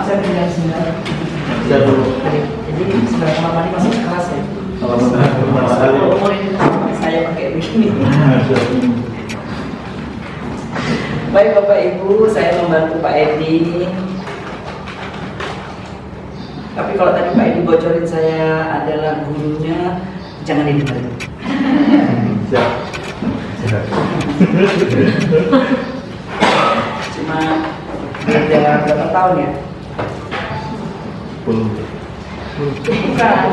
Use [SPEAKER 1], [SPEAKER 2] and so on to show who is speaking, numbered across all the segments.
[SPEAKER 1] saya tinggal sebentar. Jadi sebentar kamar mandi masuk kelas ya. Umur ini saya pakai begini. Baik Bapak Ibu, saya membantu Pak Edi. Tapi kalau tadi Pak Edi bocorin saya adalah gurunya, jangan didengar. Cuma beda berapa tahun ya? Bukan,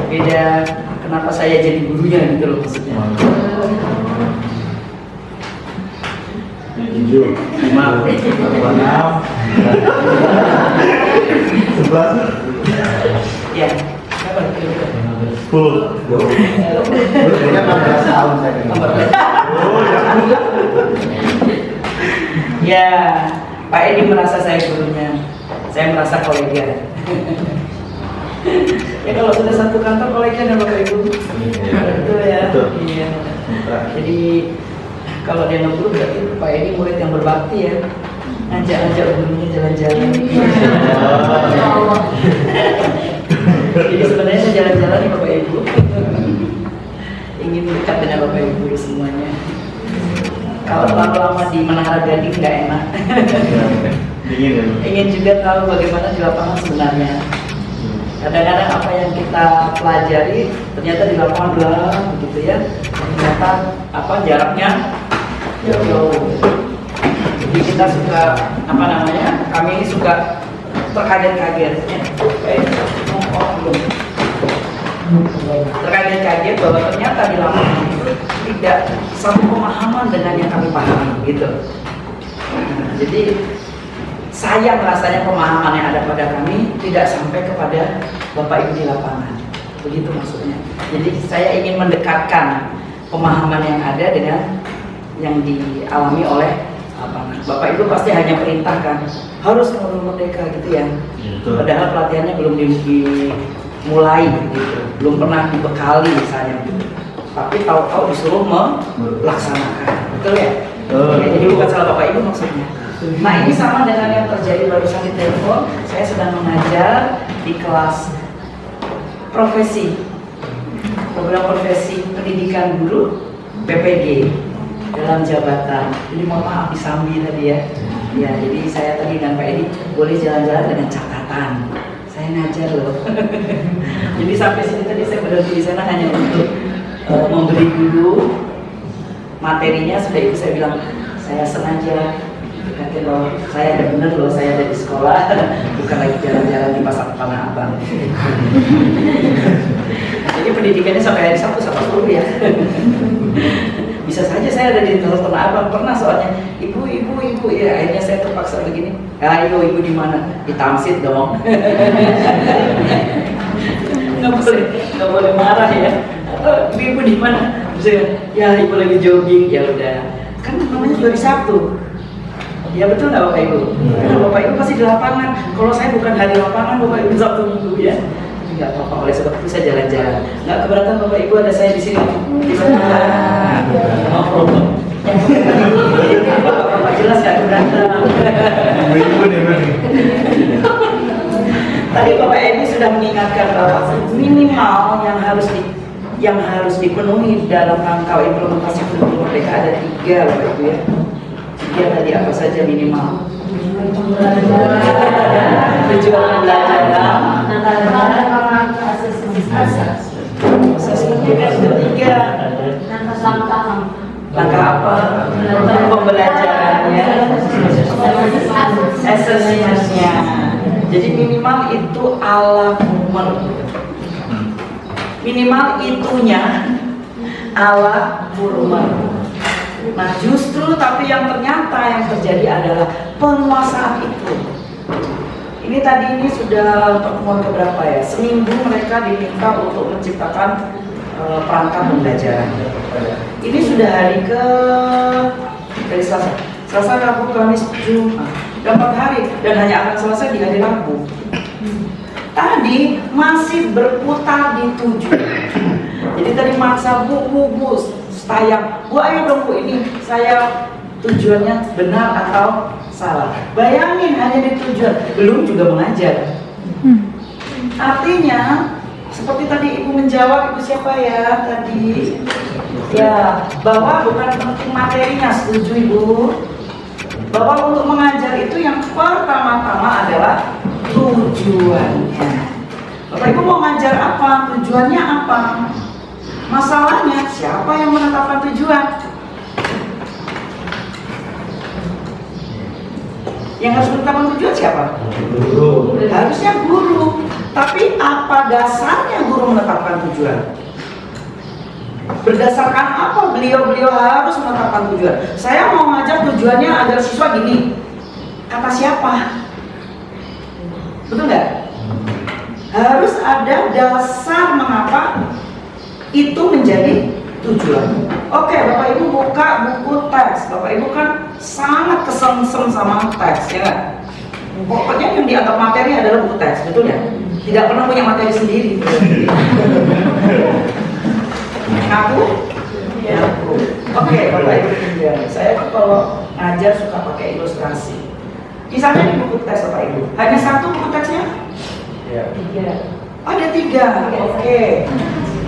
[SPEAKER 1] beda kenapa saya jadi gurunya gitu loh maksudnya.
[SPEAKER 2] 7, 5, 6, 11.
[SPEAKER 1] Ya, berapa?
[SPEAKER 2] 10. Kayaknya 16 tahun saya.
[SPEAKER 1] Ya, Pak Edi merasa saya gurunya, saya merasa kolegial. Ya kalau sudah satu kantor kolegial ya Bapak Ibu, betul ya. Iya. Jadi kalau dia 60 berarti Pak Edi murid yang berbakti ya, ngajak-ngajak gurunya jalan-jalan. Jadi sebenarnya saya jalan-jalan nih Bapak Ibu, ingin dekat dengan Bapak Ibu semuanya. Kalau terlalu lama di Menara Gading nggak enak. Ingin juga tahu bagaimana di lapangan sebenarnya. Kadang-kadang apa yang kita pelajari ternyata di lapangan belah begitu ya. Ternyata apa jaraknya jauh. Jadi kita suka apa namanya? Kami ini suka terkaget-kaget. Terkaget-kaget bahwa ternyata di lapangan itu tidak satu pemahaman dengan yang kami pahami gitu. Jadi sayang rasanya pemahaman yang ada pada kami tidak sampai kepada Bapak Ibu di lapangan. Begitu maksudnya. Jadi saya ingin mendekatkan pemahaman yang ada dengan yang dialami oleh Bapak Ibu pasti hanya perintahkan harus menurut merdeka gitu ya. Padahal pelatihannya belum dimulai gitu, belum pernah dibekali misalnya. Tapi tahu-tahu disuruh melaksanakan, betul ya? Jadi bukan salah Bapak Ibu maksudnya. Nah ini sama dengan yang terjadi barusan di telepon. Saya sedang mengajar di kelas profesi, program profesi pendidikan guru PPG dalam jabatan. Jadi mohon maaf disambi tadi ya. Ya jadi saya tadi dengan Pak Edi boleh jalan-jalan dengan catatan. Saya ngajar loh. Jadi sampai sini tadi saya berhenti di sana hanya untuk memberi dulu materinya. Sudah itu saya bilang saya sengaja dekatin loh, saya ada bener loh, saya ada di sekolah, bukan lagi jalan-jalan di pasar Tanah Abang. Jadi pendidikannya sampai hari Sabtu sampai 10 ya. Bisa saja saya ada di pasar Tanah Abang, pernah soalnya ibu ya akhirnya saya terpaksa begini. Ayo ibu di mana? Di Tamsit dong. Nggak boleh marah ya. Atau ibu di mana? Ya ibu lagi jogging, ya udah. Kan namanya juga di Sabtu. Ya betul nggak Bapak Ibu? Karena Bapak Ibu pasti di lapangan. Kalau saya bukan hari lapangan, Bapak Ibu Sabtu Minggu ya. Nggak apa-apa, oleh sebab itu saya jalan-jalan. Nggak keberatan Bapak Ibu ada saya di sini. Di sana. Oh, Bapak jelas nggak keberatan. Tadi Bapak Edi sudah mengingatkan bahwa minimal yang harus dipenuhi dalam rangka implementasi kurikulum merdeka ada 3 Bapak Ibu ya. 3 tadi apa saja minimal? Tujuan pembelajaran, asesmennya kan ketiga. Langkah apa? Pembelajarannya, asesmennya. Jadi minimal itu ala Pumer. Minimal itunya ala Pumer. Nah justru tapi yang ternyata yang terjadi adalah penguasaan itu. Ini tadi ini sudah pertemuan keberapa ya? Seminggu mereka diminta untuk menciptakan perangkat pembelajaran. Ini sudah hari dari Selasa, Rabu, Kamis, Jumat. 4 hari dan hanya akan selesai di hari Rabu. Tadi masih berputar di 7. Jadi tadi maksa bu, tayang. Bu ayo dong bu ini saya tujuannya benar atau salah. Bayangin hanya di tujuan, belum juga mengajar. Artinya seperti tadi Ibu menjawab, Ibu siapa ya tadi? Ya, bahwa bukan penting materinya, setuju Ibu. Bahwa untuk mengajar itu yang pertama-tama adalah tujuannya. Bapak Ibu mau ngajar apa? Tujuannya apa? Masalahnya siapa yang menetapkan tujuan? Yang harus menetapkan tujuan siapa?
[SPEAKER 2] Guru.
[SPEAKER 1] Harusnya guru. Tapi apa dasarnya guru menetapkan tujuan? Berdasarkan apa beliau harus menetapkan tujuan? Saya mau ngajar tujuannya agar siswa gini. Kata siapa? Betul nggak? Harus ada dasar mengapa itu menjadi tujuan. Oke, Bapak Ibu buka buku teks. Bapak Ibu kan sangat kesengsem sama teks, ya kan? Pokoknya yang dianggap materi adalah buku teks, betul ya? Tidak pernah punya materi sendiri. Aku? Ya. Oke, Bapak Ibu. Saya kalau ngajar suka pakai ilustrasi. Misalnya di buku teks Bapak Ibu, hanya satu buku teksnya?
[SPEAKER 2] Ya.
[SPEAKER 1] Ada 3. Oke.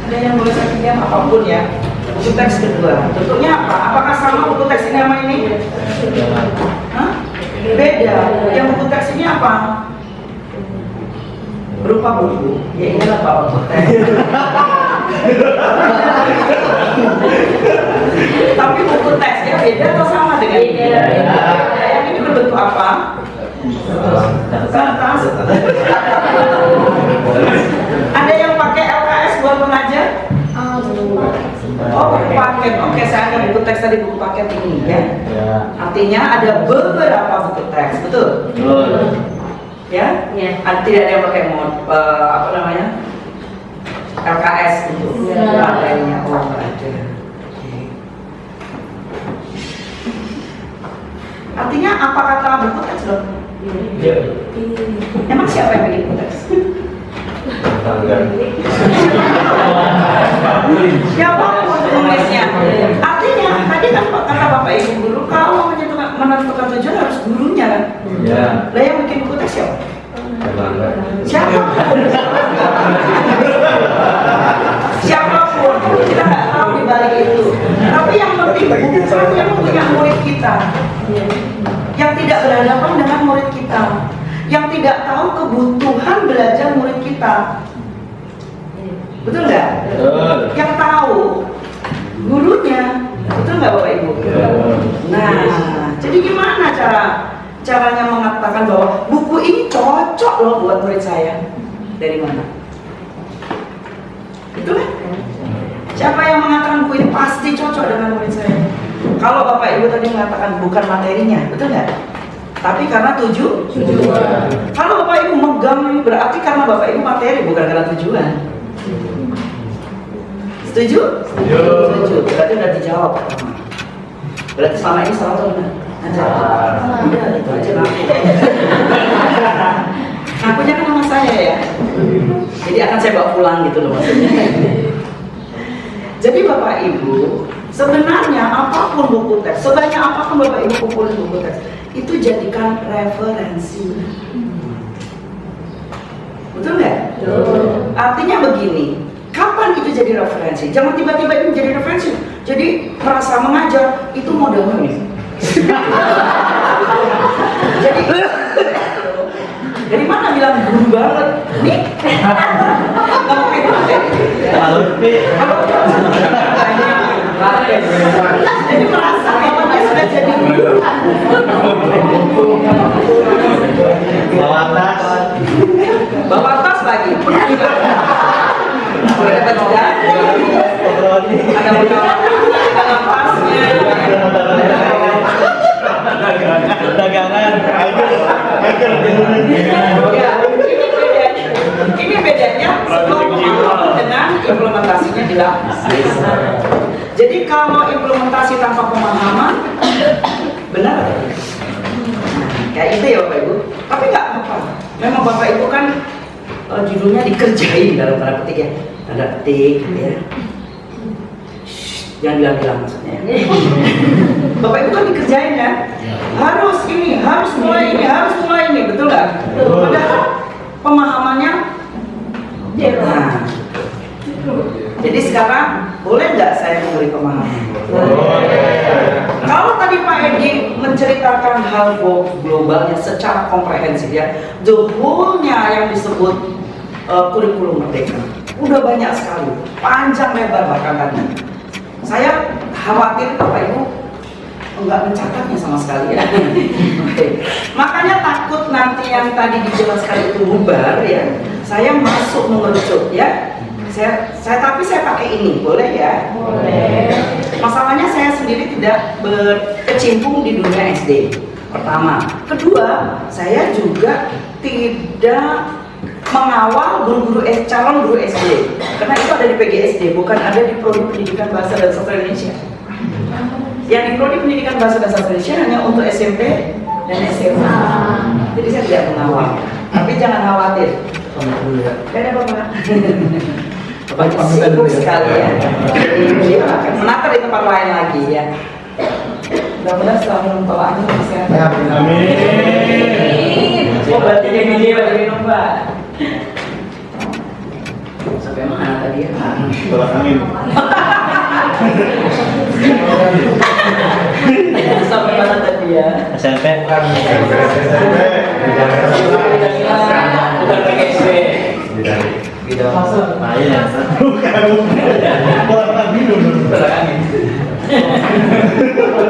[SPEAKER 1] Ada yang boleh saya pinjam apapun ya. Buku teks kedua. Bentuknya apa? Apakah sama buku teks ini sama ini? Hah? Beda. Yang buku teks ini apa? Berupa buku. Ya inilah Pak buku teks. Tapi buku teksnya beda atau sama dengan ini? Yang ini berbentuk apa? Kertas. Ada yang pakai LKS buat mengajar? Oh, buku paket. Oke, saya ada buku teks tadi, buku paket ini ya. Artinya ada beberapa buku teks, betul? Ya? Tidak ada yang pakai apa namanya? LKS untuk materinya. Oh, ada. Artinya apa kata buku teks dong? Emang siapa yang bikin buku teks? Siapapun penulisnya. Artinya tadi kan kata Bapak Ibu guru, kalau menentukan tujuan harus gurunya kan? Lah yang bikin buku teks siapa? Siapapun. Siapapun. Kita nggak tahu di balik itu. Tapi yang penting buku itu yang punya murid kita. Yang tidak berhadapan dengan murid kita, yang tidak tahu kebutuhan belajar murid kita, betul nggak? Yang tahu gurunya, betul nggak Bapak Ibu? Nah, jadi gimana caranya mengatakan bahwa buku ini cocok loh buat murid saya? Dari mana? Betul kan? Siapa yang mengatakan buku ini pasti cocok dengan murid saya? Kalau Bapak Ibu tadi mengatakan bukan materinya, betul nggak? Tapi karena tujuan. Kalau Bapak Ibu megang berarti karena Bapak Ibu materi, bukan karena tujuan. Setuju? Setuju. Berarti udah dijawab. Berarti selama ini salah atau benar? Udah, itu aja ngaku. Ngakunya kan nama saya ya. Jadi akan saya bawa pulang gitu loh maksudnya. Jadi Bapak Ibu, sebenarnya apapun buku teks, sebanyak apapun Bapak Ibu kumpulin buku teks, itu jadikan referensi. Betul nggak? Artinya begini, kapan itu jadi referensi? Jangan tiba-tiba itu menjadi referensi. Jadi merasa mengajar itu modalnya nih. Jadi mana bilang guru banget? Nih. Jadi merasa bahwa dia sudah jadi guru. Bawa tas lagi. Ada juga. Ada
[SPEAKER 2] dagangan.
[SPEAKER 1] Ya, ini bedanya sebelum pemahaman dengan implementasinya di lapangan. Jadi kalau implementasi tanpa pemahaman, benar? Kayak itu ya Bapak Ibu. Tapi nggak apa-apa. Memang Bapak Ibu kan judulnya dikerjain dalam tanda petik ya, tanda petik ya. Jangan bilang-bilang maksudnya. Bapak Ibu kan dikerjain ya. Harus ini, harus mulai ini, betul nggak? Padahal pemahamannya. Nah, jadi sekarang boleh nggak saya memberi pemahaman? Kalau tadi Pak Edi menceritakan hal globalnya secara komprehensif ya, the whole-nya yang disebut kurikulum merdeka, udah banyak sekali, panjang lebar bahkan tadi. Saya khawatir Bapak Ibu enggak mencatatnya sama sekali ya. Makanya takut nanti yang tadi dijelaskan itu bubar ya. Saya masuk mengerucut ya. Tapi saya pakai ini, boleh ya? Boleh. Masalahnya saya sendiri tidak berkecimpung di dunia SD. Pertama, kedua, saya juga tidak mengawal calon guru SD, karena itu ada di PGSD, bukan ada di Prodi Pendidikan Bahasa dan Sastra Indonesia. Yang di Prodi Pendidikan Bahasa dan Sastra Indonesia hanya untuk SMP dan SMA. Jadi saya tidak mengawal. Tapi jangan khawatir. Gak ada apa-apa. Bapak sibuk sekali ya. Dia akan menata di tempat lain lagi ya. Mudah-mudahan setelah minum tolak ini bisa. Amin. Coba jadi minum Pak. Sampai mana tadi ya?
[SPEAKER 2] Tolak angin.
[SPEAKER 1] Sampai mana tadi ya?
[SPEAKER 2] SMP.
[SPEAKER 1] Bukan PGSD. Gitu.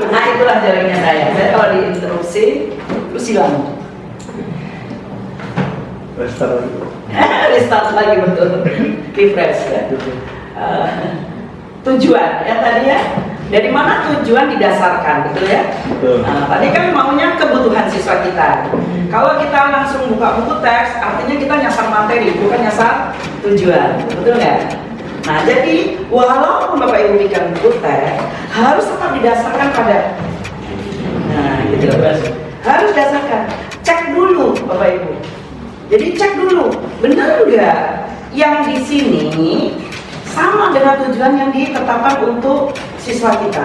[SPEAKER 1] Nah itulah jaringnya saya. Saya kalau diinterupsi terus hilang. Restart lagi betul. Refresh ya. Tujuan ya tadi ya. Dari mana tujuan didasarkan, betul ya? Betul. Tadi kan maunya kebutuhan siswa kita. Kalau kita langsung buka buku teks, artinya kita nyasar materi, bukan nyasar tujuan, betul nggak? Nah, jadi walaupun Bapak Ibu bikin buku teks, harus tetap didasarkan pada, nah gitu, harus dasarkan. Cek dulu Bapak Ibu. Jadi cek dulu, benar nggak yang di sini sama dengan tujuan yang ditetapkan untuk siswa kita.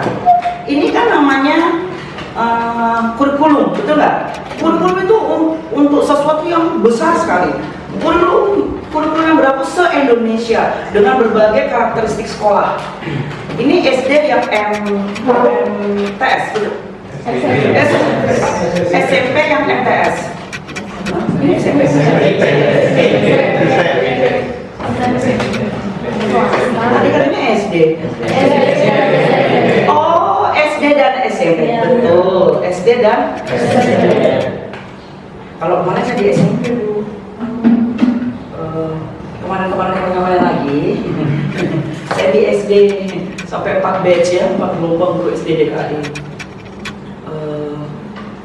[SPEAKER 1] Ini kan namanya kurikulum, betul nggak? Kurikulum itu untuk sesuatu yang besar sekali. Kurikulum yang berapa se-Indonesia dengan berbagai karakteristik sekolah. Ini SD yang MTS, betul? SMP yang MTS. Ini SMP. Tadi katanya SD. Oh, SD dan SMP. Betul, SD dan SMP. Kalau kemarin saya di SMP dulu. Kemarin lagi. Saya di SD sampai 4 batch ya, 4 gelombang guru SD DKI.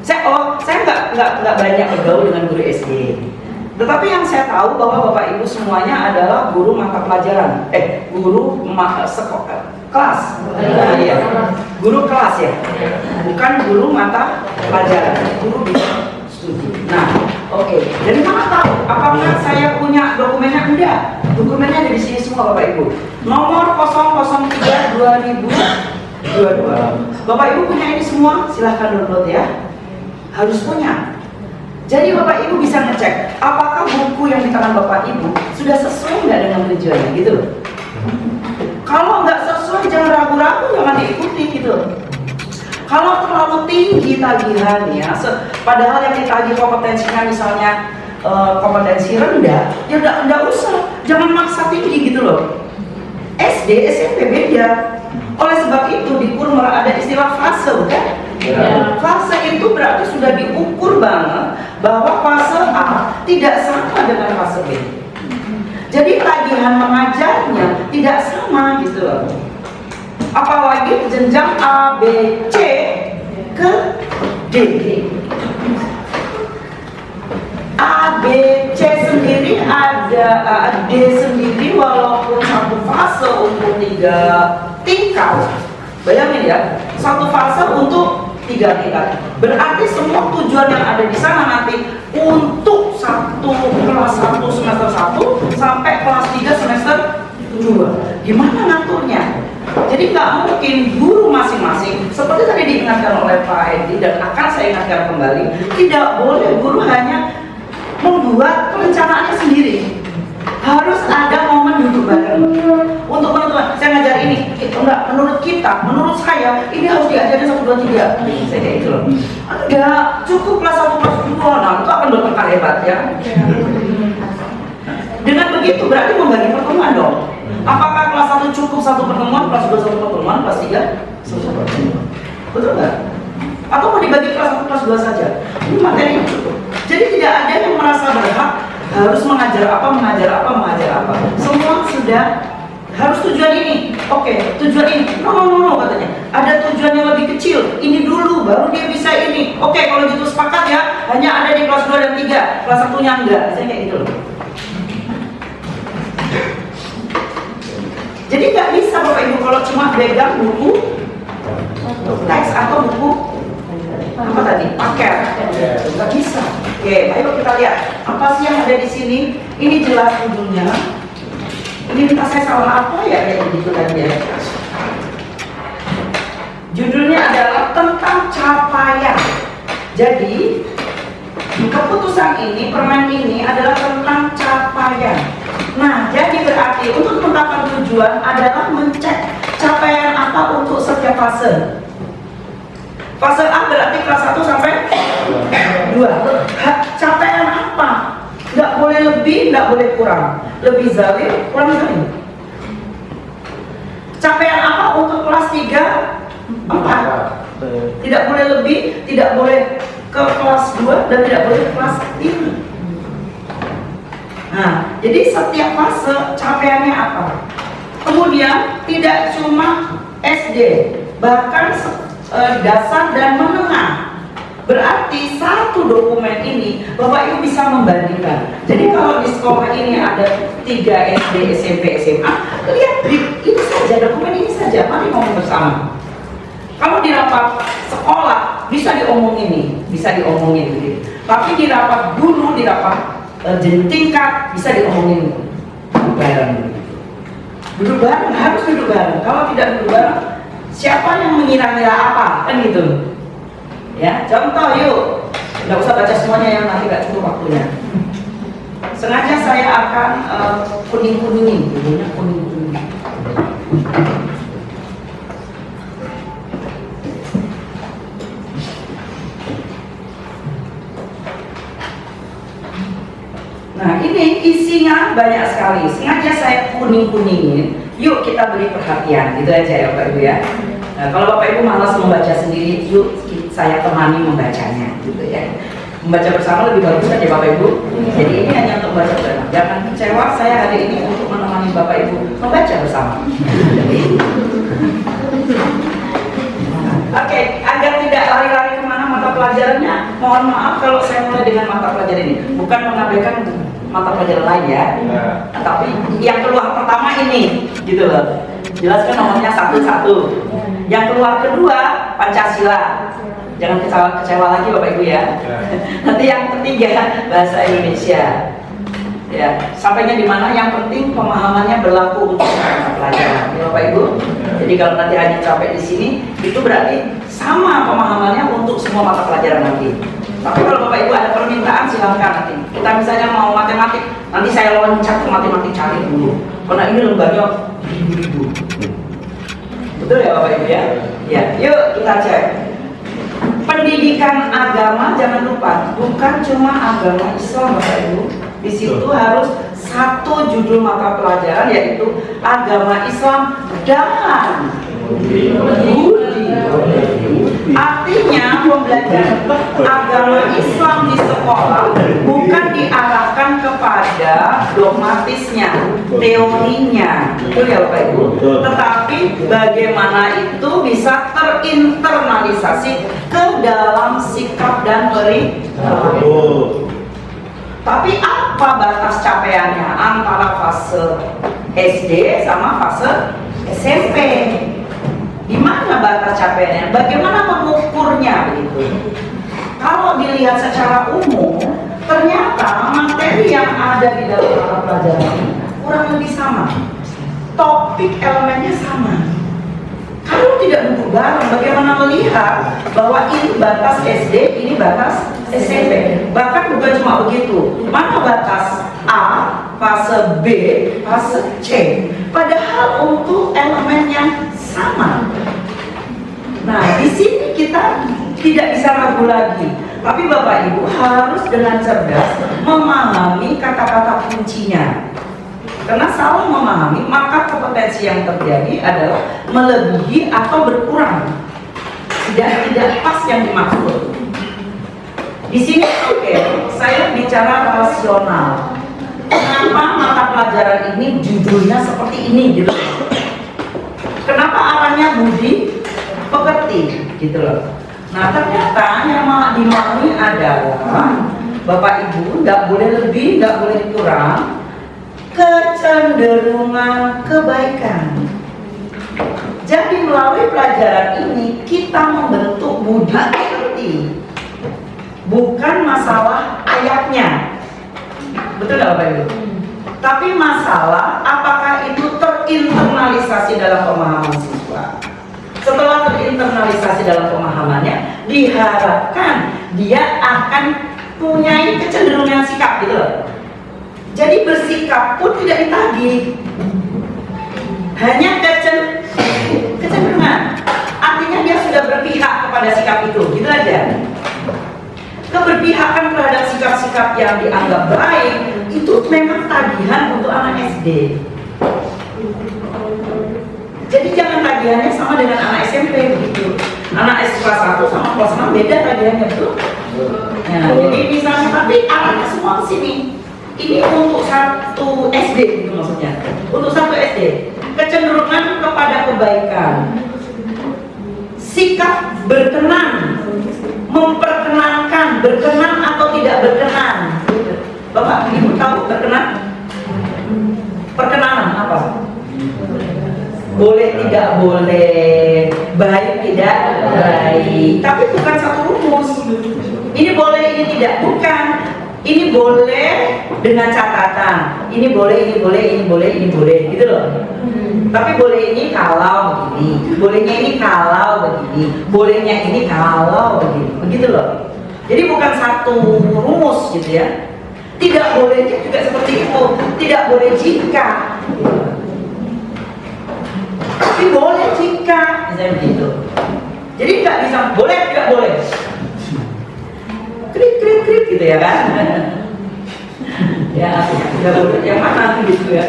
[SPEAKER 1] Saya nggak banyak bergaul dengan guru SD. Tetapi yang saya tahu bahwa Bapak Ibu semuanya adalah guru mata pelajaran, kelas, ya. Guru kelas ya, bukan guru mata pelajaran, guru di studi. Nah, oke. Dari mana tahu? Apakah saya punya dokumennya? Enggak. Dokumennya ada di sini semua Bapak Ibu. Nomor 003/2022. Bapak Ibu punya ini semua? Silahkan download ya. Harus punya. Jadi Bapak Ibu bisa ngecek apakah buku yang di tangan Bapak Ibu sudah sesuai nggak dengan tujuannya gitu. Kalau nggak sesuai jangan ragu-ragu, jangan diikuti gitu. Kalau terlalu tinggi tagihannya, padahal yang ditagih kompetensinya misalnya kompetensi rendah, ya nggak usah, jangan maksa tinggi gitu loh. SD, SMP beda. Oleh sebab itu di Kurmer ada istilah fase, bukan? Ya. Fase itu berarti sudah diukur banget bahwa fase A tidak sama dengan fase B. Jadi tagihan mengajarnya tidak sama gitu loh. Apalagi jenjang A, B, C ke D. A, B, C sendiri ada, D sendiri walaupun satu fase untuk 3 tingkat. Bayangin ya, satu fase untuk 3 tingkat. Berarti semua tujuan yang ada di sana nanti untuk kelas 1 semester 1 sampai kelas 3 semester 2. Gimana ngaturnya? Jadi nggak mungkin diingatkan oleh Pak Edi dan akan saya ingatkan kembali, tidak boleh guru hanya membuat perencanaannya sendiri. Harus ada momen duduk bareng untuk menentukan. Saya ngajar ini, enggak, menurut kita, menurut saya ini harus diajarin 1, 2, 3. Saya kayak gitu loh. Enggak, cukup kelas 1, kelas 2, nah itu akan bertengkar hebat ya. Dengan begitu berarti membagi pertemuan dong. Apakah kelas 1 cukup 1 pertemuan, kelas 2 1 pertemuan, kelas 3 1 pertemuan? Betul nggak? Atau mau dibagi kelas 1, kelas 2 saja? Ini materi cukup. Jadi tidak ada yang merasa berhak harus mengajar apa. Semua sudah harus tujuan ini. Oke, tujuan ini. No, katanya. Ada tujuan yang lebih kecil. Ini dulu, baru dia bisa ini. Oke, kalau gitu sepakat ya. Hanya ada di kelas 2 dan 3. Kelas 1-nya enggak. Saya kayak gitu loh. Jadi nggak bisa Bapak Ibu kalau cuma pegang buku teks atau buku apa tadi paket, nggak bisa. Oke, ayo kita lihat apa sih yang ada di sini. Ini jelas judulnya. Ini minta saya salah apa ya kayak begitu tadi ya. Judulnya adalah tentang capaian. Jadi keputusan ini, permen ini adalah tentang capaian. Nah, jadi berarti untuk menetapkan tujuan adalah mencek capaian apa untuk setiap fase. Fase A berarti kelas 1 sampai 2. Capaian apa? Nggak boleh lebih, nggak boleh kurang. Lebih zalim, kurang zalim. Capaian apa untuk kelas 3, 4? Tidak boleh lebih, tidak boleh ke kelas 2 dan tidak boleh ke kelas 5. Nah, jadi setiap fase capaiannya apa? Kemudian tidak cuma SD, bahkan dasar dan menengah. Berarti satu dokumen ini Bapak Ibu bisa membandingkan. Jadi kalau di sekolah ini ada 3 SD, SMP, SMA, lihat ini saja, dokumen ini saja, mari ngomong bersama. Kalau di rapat sekolah bisa diomongin nih, bisa diomongin gitu. Tapi di rapat guru, di rapat tingkat bisa diomongin bareng. Duduk bareng, harus duduk bareng. Kalau tidak duduk bareng, siapa yang mengira-ngira apa? Kan gitu. Ya, contoh yuk. Nggak usah baca semuanya yang nanti nggak cukup waktunya. Sengaja saya akan kuning-kuningin, judulnya kuning-kuningin. Nah, ini isinya banyak sekali. Sengaja saya kuning-kuningin. Yuk kita beri perhatian, gitu aja ya Bapak Ibu ya. Nah, kalau Bapak Ibu malas membaca sendiri, yuk saya temani membacanya, gitu ya. Membaca bersama lebih bagus kan ya Bapak Ibu. Jadi ini hanya untuk membaca bersama. Jangan kecewa, saya hari ini untuk menemani Bapak Ibu membaca bersama. Oke, agar tidak lari-lari kemana mata pelajarannya, mohon maaf kalau saya mulai dengan mata pelajaran ini. Bukan mengabaikan mata pelajaran lain ya, tapi yang keluar pertama ini, gitu loh. Jelaskan nomornya 1-1. Yang keluar kedua Pancasila. Jangan kecewa lagi Bapak Ibu ya. Nanti yang ketiga bahasa Indonesia. Ya, sampainya di mana? Yang penting pemahamannya berlaku untuk mata pelajaran, ya Bapak Ibu. Jadi kalau nanti hanya capek di sini, itu berarti sama pemahamannya untuk semua mata pelajaran nanti. Tapi kalau Bapak Ibu ada permintaan silahkan nanti. Kita misalnya mau matematik, nanti saya loncat ke matematik cari dulu. Karena ini lembaganya ribu-ribu. Betul ya Bapak Ibu ya? Ya, yuk kita cek. Pendidikan agama jangan lupa, bukan cuma agama Islam Bapak Ibu. Di situ harus satu judul mata pelajaran yaitu agama Islam dan Budi. Artinya pembelajaran agama Islam di sekolah bukan diarahkan kepada dogmatisnya, teorinya, itu ya Bapak Ibu. Tetapi bagaimana itu bisa terinternalisasi ke dalam sikap dan perilaku. Tapi apa batas capaiannya antara fase SD sama fase SMP? Di mana batas capaiannya? Bagaimana mengukurnya begitu? Kalau dilihat secara umum, ternyata materi yang ada di dalam mata pelajaran kurang lebih sama. Topik elemennya sama. Kalau tidak duduk bareng, bagaimana melihat bahwa ini batas SD, ini batas SMP. Bahkan bukan cuma begitu, mana batas A, fase B, fase C. Padahal untuk elemen yang sama. Nah, di sini kita tidak bisa ragu lagi. Tapi Bapak Ibu harus dengan cerdas memahami kata-kata kuncinya. Karena salah memahami, maka kompetensi yang terjadi adalah melebihi atau berkurang. Tidak pas yang dimaksud. Di sini saya bicara rasional. Kenapa mata pelajaran ini judulnya seperti ini gitu? Kenapa arahnya budi pekerti gitu loh? Nah ternyata yang dimaui adalah Bapak Ibu nggak boleh lebih, nggak boleh kurang, kecenderungan kebaikan. Jadi melalui pelajaran ini kita membentuk budi pekerti, bukan masalah ayatnya, betul nggak Bapak Ibu? Tapi masalah apakah itu terinternalisasi dalam pemahaman siswa. Setelah terinternalisasi dalam pemahamannya, diharapkan dia akan punya kecenderungan sikap gitu loh. Jadi bersikap pun tidak ditagih, hanya kecenderungan. Artinya dia sudah berpihak kepada sikap itu, gitu aja. Keberpihakan terhadap sikap-sikap yang dianggap baik itu memang tagihan untuk anak SD. Jadi jangan tagihannya sama dengan anak SMP begitu. Anak S kelas 1 sama kelas 6 beda tagihannya, betul? Nah, jadi misalnya tapi arahnya semua ke sini. Ini untuk satu SD gitu maksudnya. Untuk satu SD, kecenderungan kepada kebaikan, sikap berkenan, memperkenankan, berkenan atau tidak berkenan. Bapak Ibu tahu berkenan? Perkenanan apa? Boleh tidak boleh, baik tidak baik. Tapi bukan satu rumus. Ini boleh, ini tidak, bukan. Ini boleh dengan catatan. Ini boleh, ini boleh, ini boleh, ini boleh, gitu loh. Tapi boleh ini kalau begini, bolehnya ini kalau begini, bolehnya ini kalau begini, begitu loh. Jadi bukan satu rumus gitu ya. Tidak bolehnya juga seperti itu. Tidak boleh jika, tapi boleh jika, misalnya begitu. Jadi nggak bisa boleh tidak boleh. Krik gitu ya kan? Ya, tidak boleh yang mana gitu ya.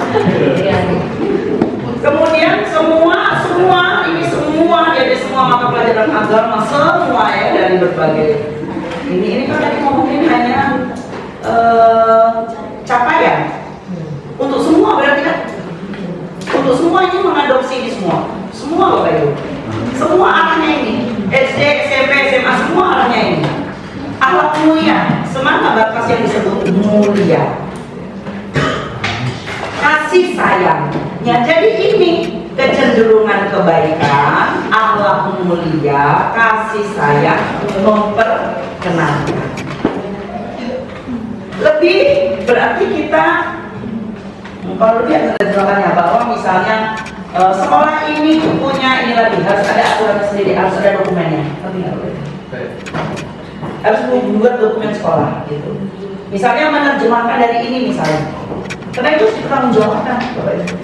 [SPEAKER 1] Kemudian semua ini semua jadi semua mata pelajaran agama semua ya dari berbagai ini kan tadi ngomongin hanya capaian untuk semua berarti kan untuk semua ini mengadopsi ini semua Bapak Ibu, semua arahnya ini SD, SMP, SMA semua arahnya ini akhlak mulia, semana batas yang disebut mulia, kasih sayang. Ya, jadi ini kecenderungan kebaikan, akhlak mulia, kasih sayang, memperkenankan. Lebih berarti kita kalau lebih ada jawabannya bahwa misalnya sekolah ini punya ini lagi harus ada aturan sendiri, harus ada dokumennya. Harus membuat dokumen sekolah gitu. Misalnya menerjemahkan dari ini misalnya. Karena itu dipertanggungjawabkan Bapak Ibu.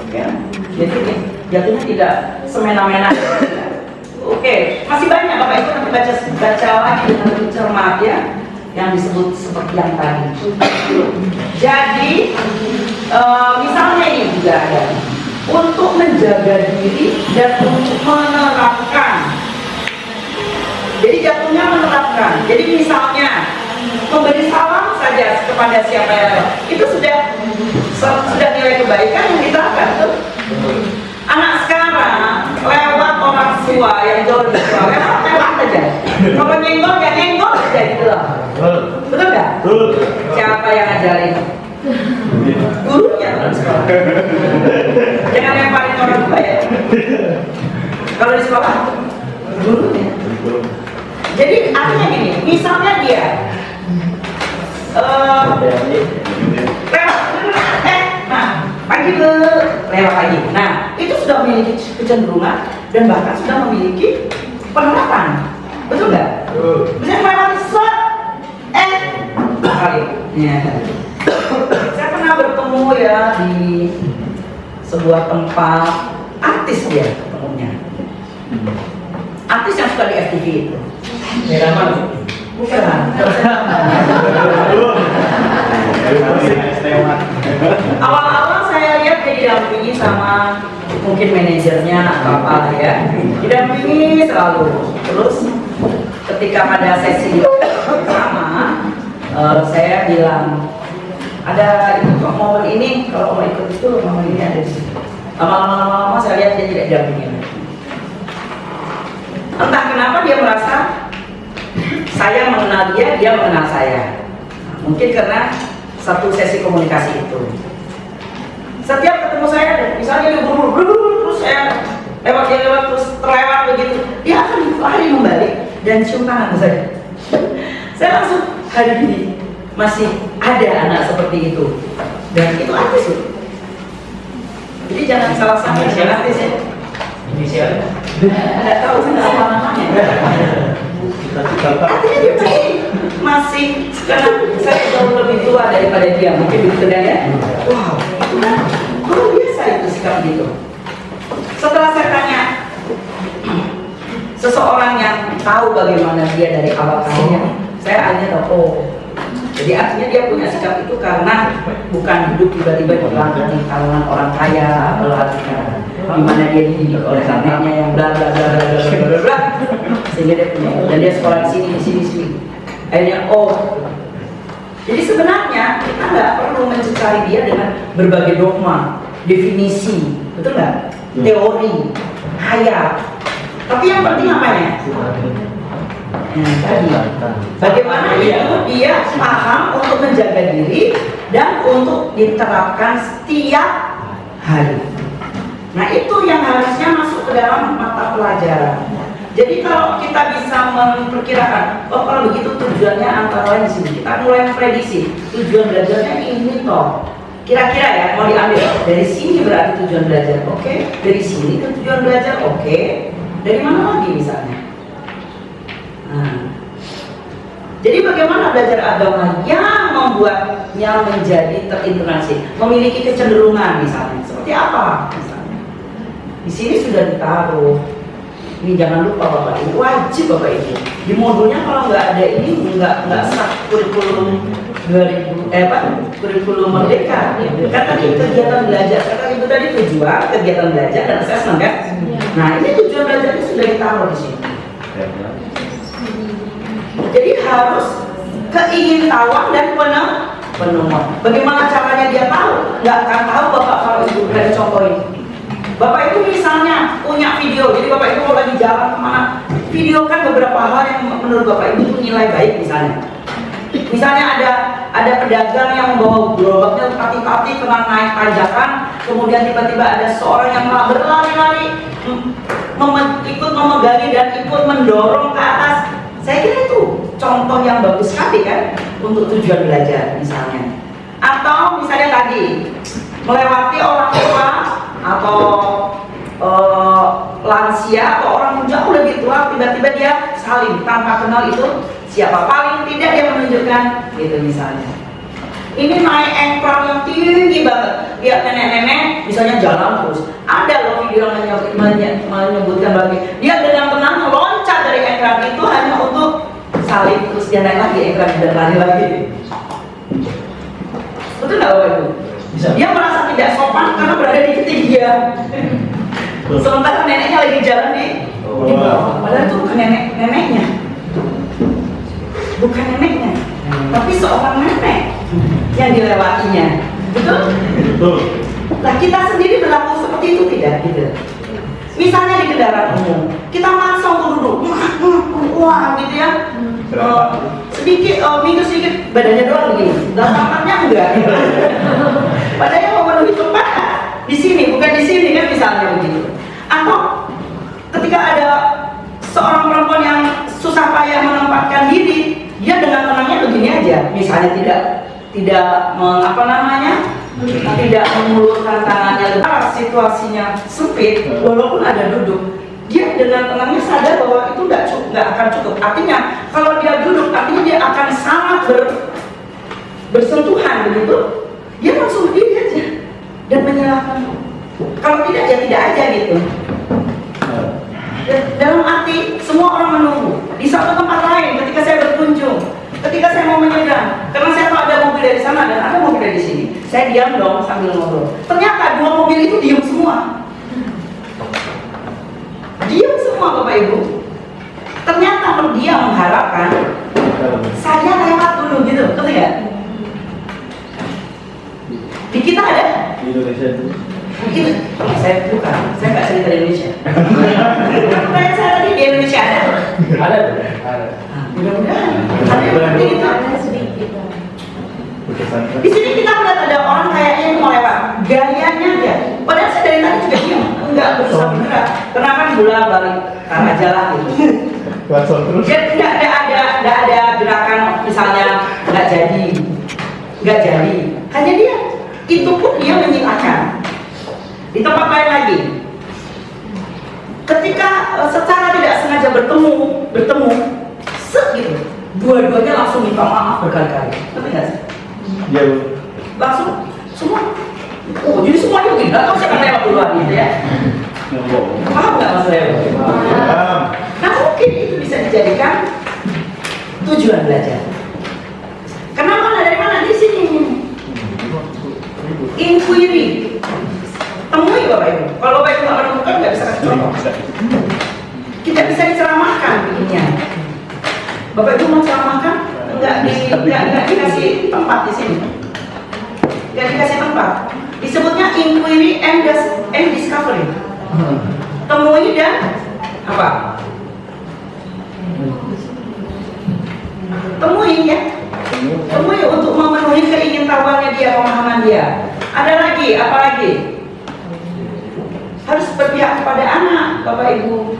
[SPEAKER 1] Ya, jadi jatuhnya tidak semena-mena. Oke, masih banyak Bapak Ibu nanti baca lagi dengan lebih cermat ya, yang disebut seperti yang tadi. Jadi misalnya ini juga ada untuk menjaga diri dan untuk menerapkan. Jadi jatuhnya menerapkan. Jadi misalnya memberi salam saja kepada siapa yang lewat, itu sudah nilai kebaikan yang diterapkan tuh. Anak sekarang lewat orang tua yang jauh lebih tua, lewat aja. Kalau nyenggol ya nyenggol aja gitu loh. Betul nggak? Siapa yang ngajarin? Gurunya kan sekolah. Jangan lemparin orang tua ya. Kalau di sekolah gurunya. Jadi artinya gini, misalnya dia lewat, pagi lewat lagi. Nah, itu sudah memiliki kecenderungan dan bahkan sudah memiliki penerapan. Betul nggak? Bisa melewati slot kali. Ya. Saya pernah bertemu ya di sebuah tempat artis dia ketemunya. Artis yang suka di FTV itu.
[SPEAKER 2] Meraman.
[SPEAKER 1] Bukan. Awal-awal saya lihat dia didampingi sama mungkin manajernya atau apa ya. Didampingi selalu. Terus ketika pada sesi sama, saya bilang ada itu kok momen ini kalau mau ikut itu momen ini ada di sini. Lama-lama saya lihat dia tidak didampingi. Entah kenapa dia merasa saya mengenal dia, dia mengenal saya. Mungkin karena satu sesi komunikasi itu. Setiap ketemu saya, misalnya dia buru-buru, terus saya lewat terus terlewat begitu, dia akan lari membalik dan cium tangan saya. Saya langsung hari ini masih ada anak seperti itu, dan itu artis loh. Jadi jangan salah sangka dengan artis ya.
[SPEAKER 2] Inisialnya?
[SPEAKER 1] Nggak tahu apa namanya. Artinya dia masih karena saya jauh lebih tua daripada dia, mungkin begitu kan ya. Wow, itu kan luar biasa itu sikap gitu. Setelah saya tanya seseorang yang tahu bagaimana dia dari awal karirnya, saya akhirnya tahu, oh, jadi artinya dia punya sikap itu karena bukan hidup tiba-tiba di kalangan orang kaya atau di mana dia dididik oleh neneknya yang bla bla bla bla bla bla bla, sehingga dia punya, dan dia sekolah di sini. Akhirnya, oh, jadi sebenarnya kita nggak perlu mencari dia dengan berbagai dogma, definisi, betul nggak? Teori, hayal. Tapi yang penting apanya? Tadi, bagaimana itu dia paham untuk menjaga diri dan untuk diterapkan setiap hari. Nah itu yang harusnya masuk ke dalam mata pelajaran. Jadi kalau kita bisa memperkirakan, oh kalau begitu tujuannya antara lain di sini, kita mulai memprediksi tujuan belajarnya ini toh. Kira-kira ya mau diambil dari sini berarti tujuan belajar, oke? Dari sini ke tujuan belajar, oke? Dari mana lagi misalnya? Nah, jadi bagaimana belajar agama yang membuatnya menjadi terintegrasi, memiliki kecenderungan misalnya, seperti apa misalnya? Di sini sudah ditaruh. Ini jangan lupa Bapak Ibu, wajib Bapak Ibu. Di modulnya kalau nggak ada ini nggak sah kurikulum 2000 kurikulum merdeka. Kan tadi kegiatan belajar, kata Ibu tadi tujuan kegiatan belajar dan assessment kan. Nah ini tujuan belajarnya sudah ditaruh di sini. Jadi harus keingintahuan dan penemuan. Bagaimana caranya dia tahu? Nggak akan tahu Bapak kalau Ibu dari contoh ini. Bapak Ibu misalnya punya video, jadi Bapak Ibu kalau lagi jalan kemana, videokan beberapa hal yang menurut Bapak Ibu itu nilai baik misalnya. Misalnya ada pedagang yang membawa gerobaknya kaki-kaki kena naik tanjakan, kemudian tiba-tiba ada seorang yang berlari-lari ikut memegangi dan ikut mendorong ke atas. Saya kira itu contoh yang bagus sekali kan untuk tujuan belajar misalnya. Atau misalnya tadi melewati orang tua atau lansia atau orang jauh lebih tua, tiba-tiba dia saling tanpa kenal itu siapa, paling tidak dia menunjukkan gitu misalnya. Ini naik ekran yang tinggi banget, lihat nenek-nenek misalnya jalan terus. Ada loh video yang menyebutkan bagi dia dengan tenang loncat dari ekran itu hanya untuk salib, terus dia naik lagi ekran dan lari lagi. Betul nggak Bapak Ibu? Dia merasa tidak sopan karena berada di ketinggian. Sementara neneknya lagi jalan di bawah. Padahal itu bukan neneknya, bukan neneknya, tapi seorang nenek yang dilewatinya. Betul?
[SPEAKER 2] Betul.
[SPEAKER 1] Nah kita sendiri berlaku seperti itu tidak? Gitu. Misalnya di kendaraan umum, kita langsung duduk, wah gitu ya. Sedikit, minggir sedikit, badannya doang begini, belakangnya enggak. Padahal memenuhi tempat di sini, bukan di sini kan misalnya begitu. Atau ketika ada seorang perempuan yang susah payah menempatkan diri, dia dengan tenangnya begini aja, misalnya tidak tidak mengulurkan tangannya. Situasinya sempit, walaupun ada duduk, dia dengan tenangnya sadar bahwa itu nggak akan cukup. Artinya kalau dia duduk, artinya dia akan sangat bersentuhan begitu. Dia langsung berdiri aja dan menyerahkan. Kalau tidak, ya tidak aja gitu. Dalam arti semua orang menunggu di satu tempat lain. Ketika saya berkunjung, ketika saya mau menyeberang, karena saya tahu ada mobil dari sana dan ada mobil dari sini, saya diam dong sambil ngobrol. Ternyata dua mobil itu diam semua. Diam semua Bapak Ibu. Ternyata dia mengharapkan saya lewat dulu gitu, betul nggak? Di kita ada?
[SPEAKER 2] Di Indonesia itu.
[SPEAKER 1] Gitu. Saya bukan, saya nggak cerita di Indonesia. Pertanyaan saya tadi di Indonesia ada?
[SPEAKER 2] Ada tuh. Ada.
[SPEAKER 1] Mudah-mudahan ada yang seperti itu. Di sini kita melihat ada orang kayaknya yang mau lewat, gayanya aja. Padahal saya dari tadi juga diam, enggak berusaha bergerak. Kenapa bola balik karena jalan gitu.
[SPEAKER 3] Langsung terus.
[SPEAKER 1] Jadi tidak ada gerakan misalnya nggak jadi. Hanya dia, itu pun dia menyilakan. Di tempat lain lagi, ketika secara tidak sengaja bertemu, gitu, dua-duanya langsung minta maaf berkali-kali. Ngerti nggak sih?
[SPEAKER 3] Iya.
[SPEAKER 1] Langsung semua. Oh, jadi semuanya begini. Nggak tahu saya lewat duluan gitu ya. Paham nggak Mas Leo? Nah mungkin itu bisa dijadikan tujuan belajar. Kenapa? Dari mana? Di sini. Inquiry. Temui Bapak Ibu. Kalau Bapak Ibu nggak menemukan, nggak bisa kasih contoh. Tidak bisa diceramahkan begininya. Bapak Ibu mau ceramahkan? Nggak dikasih tempat di sini. Nggak dikasih tempat. Disebutnya inquiry and discovery. Temui dan apa? Temui ya. Temui untuk memenuhi keingintahuannya dia, pemahaman dia. Ada lagi, apa lagi? Harus berpihak kepada anak, Bapak Ibu.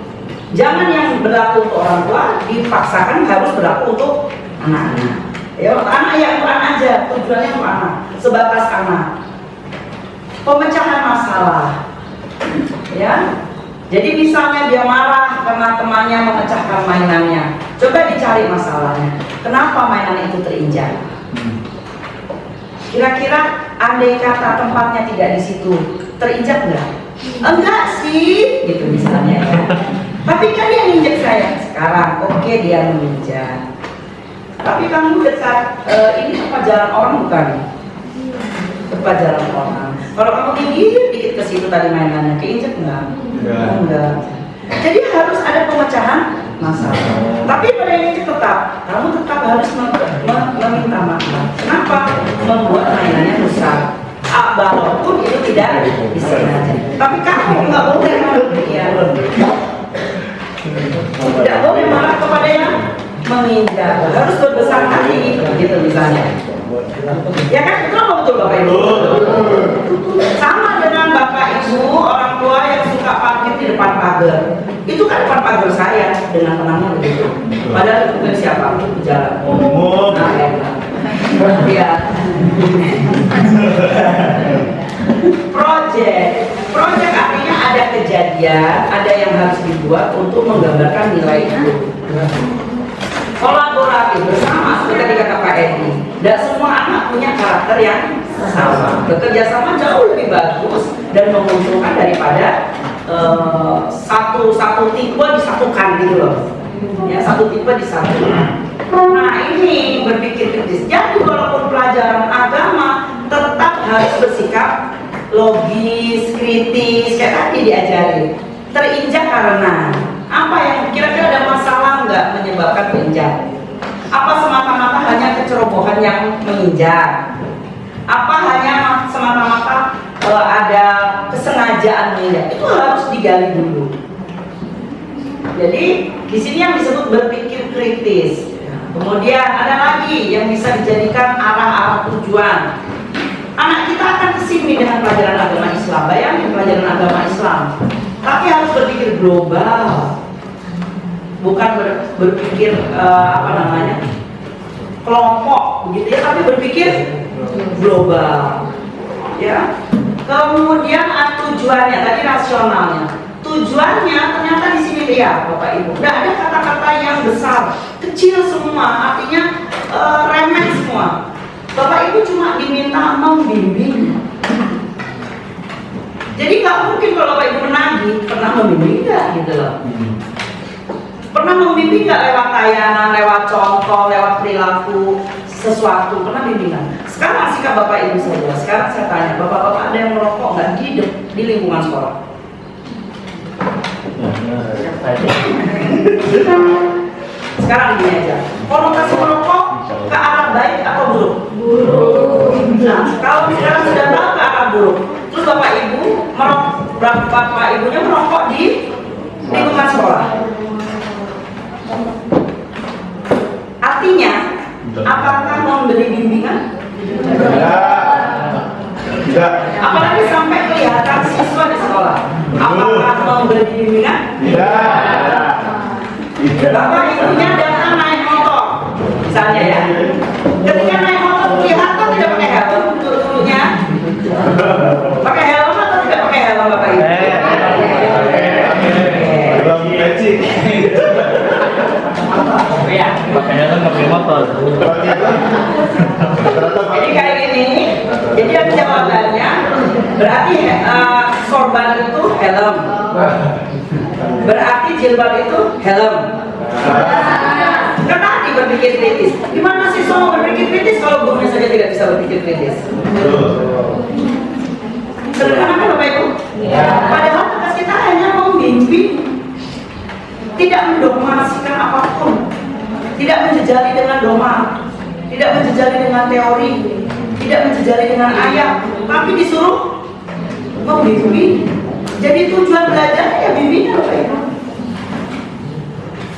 [SPEAKER 1] Jangan yang berlaku untuk orang tua dipaksakan harus berlaku untuk anak-anak. Ya, anak yang Quran aja, tujuannya untuk anak, sebatas anak. Pemecahan masalah. Ya. Jadi misalnya dia marah karena temannya memecahkan mainannya. Coba dicari masalahnya. Kenapa mainan itu terinjak? Kira-kira andai kata tempatnya tidak di situ, terinjak enggak? Enggak sih, gitu misalnya ya. Tapi kan dia nginjek saya sekarang, oke dia menginjak. Tapi kamu dekat ini tempat jalan orang bukan? Tempat jalan orang. Kalau kamu gigit dikit ke situ tadi mainannya, keinjek enggak? Enggak. Jadi harus ada pemecahan masalah. Tapi pada ini tetap, kamu tetap harus meminta maaf. Kenapa? Membuat mainannya rusak. Walaupun itu tidak disengaja. Tapi kamu nggak boleh marah dia. Tidak boleh marah kepada yang menginjak. Harus berbesar hati, gitu misalnya. Ya kan? Itu apa betul Bapak Ibu? Sama dengan Bapak Ibu, orang tua yang suka parkir di depan pagar. Itu kan depan pagar saya dengan tenangnya begitu. Padahal itu bukan siapa, itu jalan. Nah, ya. Project artinya ada kejadian, ada yang harus dibuat untuk menggambarkan nilai itu. Kolaboratif bersama seperti kata Pak Edi. Dan semua anak punya karakter yang sama. Bekerja sama jauh lebih bagus dan menguntungkan daripada satu tipe disatukan gitu loh. Ya, satu tipe disatukan. Nah ini berpikir kritis. Jadi walaupun pelajaran agama tetap harus bersikap logis, kritis, kayak tadi diajari. Terinjak karena apa yang kira-kira ada masalah nggak menyebabkan terinjak? Apa semata-mata hanya kecerobohan yang menginjak? Apa hanya semata-mata ada kesengajaan menginjak? Itu harus digali dulu. Jadi di sini yang disebut berpikir kritis. Kemudian ada lagi yang bisa dijadikan arah-arah tujuan. Anak kita akan kesini dengan pelajaran agama Islam. Bayangin pelajaran agama Islam. Tapi harus berpikir global. Bukan berpikir kelompok begitu ya, tapi berpikir global. Ya. Kemudian tujuannya tadi rasionalnya. tujuannya ternyata di sini lihat Bapak Ibu, tidak ada kata-kata yang besar, kecil semua, artinya remeh semua. Bapak Ibu cuma diminta membimbing. Jadi nggak mungkin kalau Bapak Ibu menagih, pernah membimbing nggak gitu loh. Pernah membimbing nggak lewat tayangan, lewat contoh, lewat perilaku sesuatu, pernah bimbingan. Sekarang sikap Bapak Ibu saja. Sekarang saya tanya, Bapak-bapak ada yang merokok nggak di lingkungan sekolah? Sekarang gini aja, konotasi merokok ke arah baik atau buruk? Buruk. Nah, kalau sekarang sudah tahu ke arah buruk, terus Bapak Ibu Bapak Ibunya merokok di lingkungan sekolah. Artinya, apakah memberi bimbingan?
[SPEAKER 2] Tidak.
[SPEAKER 1] Apalagi sampai kelihatan siswa di sekolah. Apakah memberi bimbingan?
[SPEAKER 2] Tidak.
[SPEAKER 1] Bapak Ibunya datang naik motor, misalnya ya. Ketika naik motor kelihatan tidak pakai helm, dulunya. Pakai helm atau tidak pakai helm Bapak Ibu?
[SPEAKER 2] Iya, makanya kan pakai motor.
[SPEAKER 1] Jadi kayak gini, jadi yang jawabannya berarti sorban itu helm, berarti jilbab itu helm. Karena tadi berpikir kritis. Gimana sih semua berpikir kritis kalau gurunya saja tidak bisa berpikir kritis? Sederhana kan Bapak Ibu? Padahal tugas kita hanya membimbing, tidak mendogmasikan apapun, tidak menjejali dengan dogma, tidak menjejali dengan teori, tidak menjejali dengan ayat, tapi disuruh membimbing. Jadi tujuan belajar ya bimbingan Bapak Ibu.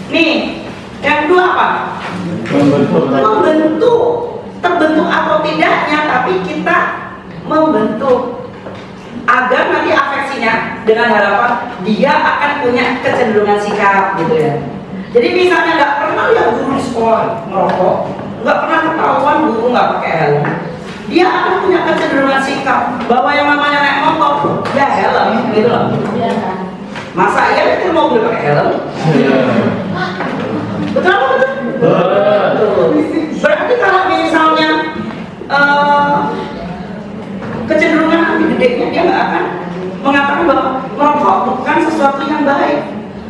[SPEAKER 1] Nih, yang kedua apa? Membentuk, terbentuk atau tidaknya, tapi kita membentuk agar nanti afeksinya dengan harapan dia akan punya kecenderungan sikap gitu ya. Jadi misalnya nggak pernah lihat guru di sekolah merokok, nggak pernah ketahuan guru nggak pakai helm, dia akan punya kecenderungan sikap bahwa yang namanya naik motor ya helm gitu loh. Masa iya itu mobil pakai helm? Betul apa betul? Betul. Berarti kalau misalnya kecenderungan nanti gedenya dia nggak akan mengatakan bahwa merokok bukan sesuatu yang baik.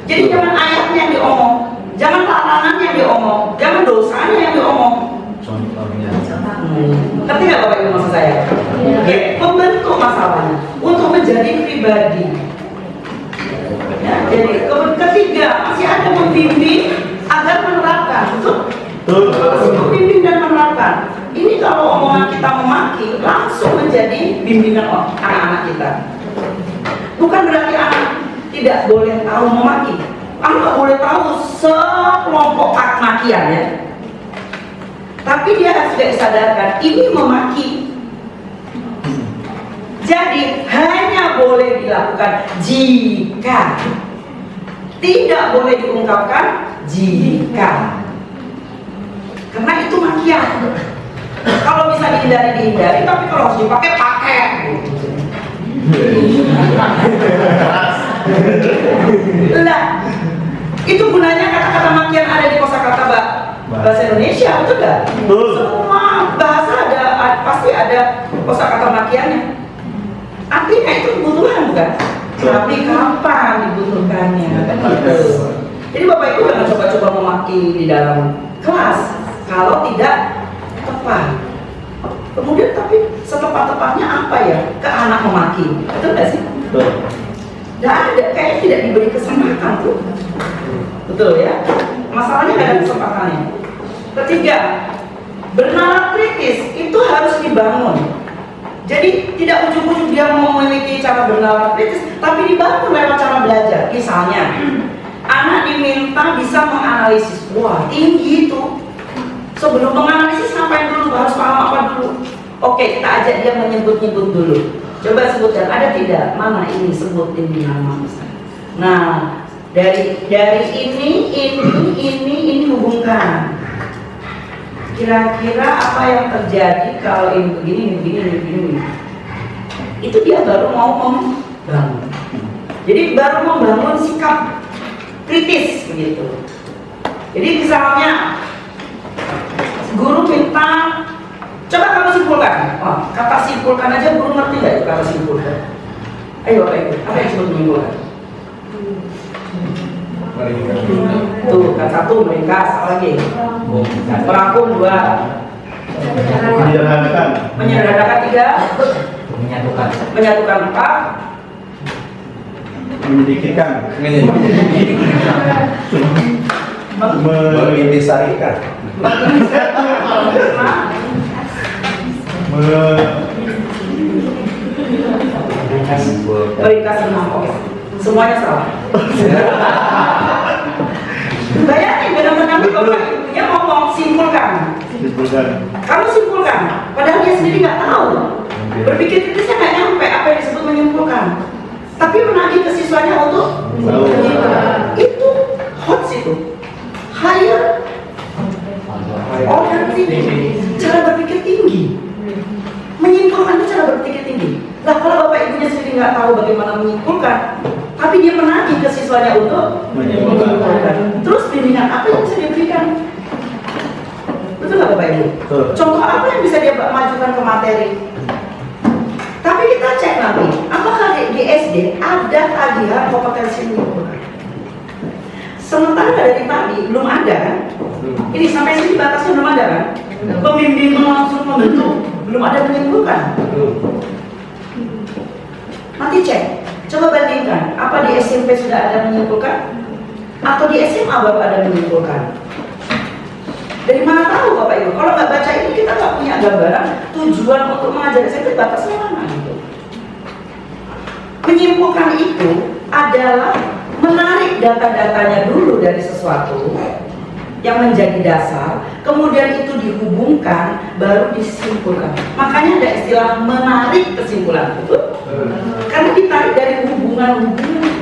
[SPEAKER 1] Jadi jangan ayatnya yang diomong, jangan larangannya yang diomong, jangan dosanya yang diomong. Ngerti nggak Bapak Ibu maksud saya? Oke, membentuk masalahnya untuk menjadi pribadi. Ya, jadi ketiga masih ada membimbing agar menerapkan, betul? Masih membimbing dan menerapkan. Ini kalau omongan kita memaki langsung menjadi bimbingan anak-anak kita. Bukan berarti anak tidak boleh tahu memaki. Anak boleh tahu sekelompok makian ya. Tapi dia harus juga disadarkan ini memaki. Jadi hanya boleh dilakukan jika, tidak boleh diungkapkan jika. Karena itu makian. Kalau bisa dihindari, tapi kalau harus dipakai. Lah, itu gunanya kata-kata makian ada di kosakata bahasa Indonesia, betul nggak? Semua bahasa pasti ada kosakata makiannya. Artinya itu kebutuhan bukan? Tapi kapan dibutuhkannya? Kan gitu. Jadi Bapak Ibu jangan coba-coba memaki di dalam kelas kalau tidak tepat. Kemudian tapi setepat-tepatnya apa ya ke anak memaki? Betul nggak sih?
[SPEAKER 2] Betul.
[SPEAKER 1] Nggak ada, kayak tidak diberi kesempatan tuh. Betul ya? Masalahnya nggak ada kesempatannya. Ketiga, bernalar kritis itu harus dibangun. Jadi tidak ujung-ujung dia memiliki cara bernalar kritis, tapi dibangun lewat cara belajar. Misalnya, anak diminta bisa menganalisis. Wah, tinggi itu. Sebelum menganalisis ngapain dulu? Harus paham apa dulu? Oke, kita ajak dia menyebut-nyebut dulu. Coba sebutkan, ada tidak? Mana ini? Sebut ini nama misalnya. Nah, dari ini hubungkan. Kira-kira apa yang terjadi kalau ini begini. Itu dia baru mau membangun. Jadi baru membangun sikap kritis begitu. Jadi misalnya guru minta, coba kamu simpulkan. Oh, kata simpulkan aja guru ngerti nggak itu kata simpulkan? Ayo Bapak Ibu, apa yang disebut menyimpulkan? Tuh, kan satu meringkas, apa lagi? Merangkum, dua. Menyederhanakan, tiga. Menyatukan, empat.
[SPEAKER 3] Menyedikitkan,
[SPEAKER 4] mengintisarikan,
[SPEAKER 1] meringkas, enam. Oke, semuanya salah. Bayangin benar-benar Bapak Ibunya ngomong simpulkan. Kamu simpulkan, padahal dia sendiri nggak tahu. Berpikir kritisnya nggak nyampe apa yang disebut menyimpulkan. Tapi menagih ke siswanya untuk menyimpulkan. Itu hot itu. Higher order tinggi. Cara berpikir tinggi. Menyimpulkan itu cara berpikir tinggi. Nah kalau Bapak Ibunya sendiri nggak tahu bagaimana menyimpulkan, tapi dia menagih ke siswanya untuk menyimpulkan. Terus bimbingan apa yang bisa diberikan? Betul nggak Bapak Ibu?
[SPEAKER 3] Betul.
[SPEAKER 1] Contoh apa yang bisa dia majukan ke materi? Tapi kita cek nanti, apakah di SD ada tagihan kompetensi menyimpulkan? Sementara dari tadi belum ada kan? Ini sampai sini batasnya belum ada kan? Pembimbing langsung membentuk, belum ada menyimpulkan. Nanti cek, coba bandingkan, apa di SMP sudah ada menyimpulkan? Atau di SMA baru ada menyimpulkan? Dari mana tahu Bapak Ibu? Kalau nggak baca ini kita nggak punya gambaran tujuan untuk mengajar SMP batasnya mana gitu. Menyimpulkan itu adalah menarik data-datanya dulu dari sesuatu yang menjadi dasar, kemudian itu dihubungkan, baru disimpulkan. Makanya ada istilah menarik kesimpulan itu, karena ditarik dari hubungan-hubungan.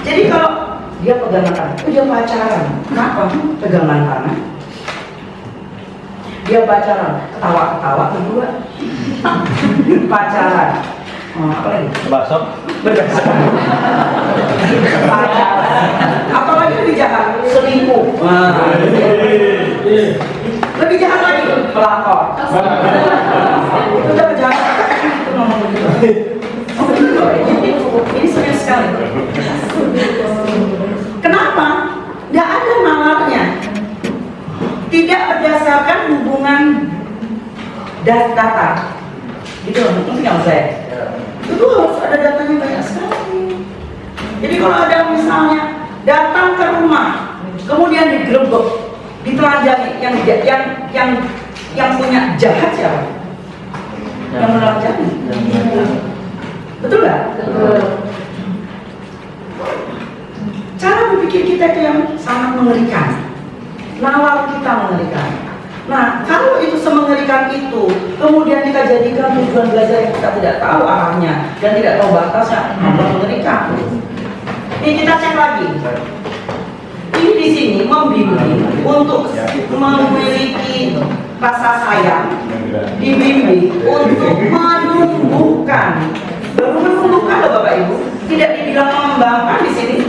[SPEAKER 1] Jadi kalau dia pegangan tangan, dia pacaran, kenapa? Pegangan tangan. Dia pacaran, ketawa-ketawa berdua. Pacaran. Apa lagi?
[SPEAKER 3] Bakso.
[SPEAKER 1] Apalagi lebih jahat, selingkuh. Lebih jahat lagi, pelakor. Itu udah kejahatan. Itu ngomong begitu. Oh begitu. Ini serius sekali. Kenapa? Tidak ada nalarnya. Tidak berdasarkan hubungan data. Gitu, mungkin nggak saya. Itu harus ada datanya banyak sekali. Jadi kalau ada misalnya datang ke rumah, kemudian digerebek, ditelanjangi, yang punya jahat siapa? Yang menelanjangi. Betul nggak? Cara berpikir kita itu yang sangat mengerikan. Nalar kita mengerikan. Nah, kalau itu semengerikan itu, kemudian kita jadikan tujuan belajar yang kita tidak tahu arahnya dan tidak tahu batasnya, mengerikan. Ini kita cek lagi. Ini di sini membimbing untuk memiliki rasa sayang, dibimbing untuk menumbuhkan. Baru menumbuhkan loh Bapak Ibu, tidak dibilang mengembangkan di sini.